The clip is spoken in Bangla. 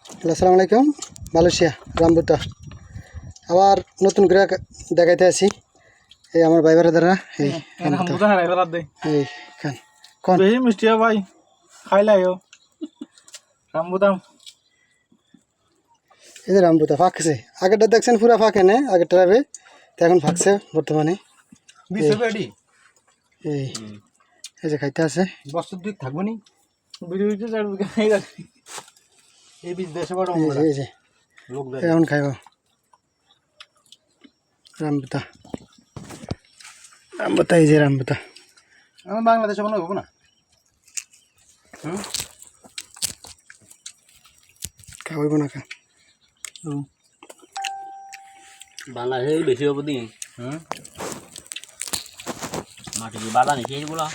আসসালামু আলাইকুম। মালয়েশিয়া রামবুতা আবার নতুন করে দেখাইতে আছি। এই আমার ভাই বারাদাররা এই রামবুতা হারাই ফেলার দে এই খান কোন বেশি মিষ্টি ভাই খাইলাইও রামবুতা এই যে রামবুতা ফাঁকছে। আগেরটা দেখছেন পুরা ফাঁকে নে আগেরটা রাবে এখন ফাঁকছে বর্তমানে। বিশ বেডি এই এই যে খাইতে আছে বছর দুই থাকবো নি বিড়ি চার বিঘা খাই গেছে এই বীজ দেশে বড় এই যে লোক এখন খাইব রামবুতা। রামবুতা এই যে রামবুতা আমার বাংলাদেশে কোনো হবো না খাওয়াইব না খা বাংলাদেশে বেশি হবো দিন মাটি বাদানি খেয়ে বলা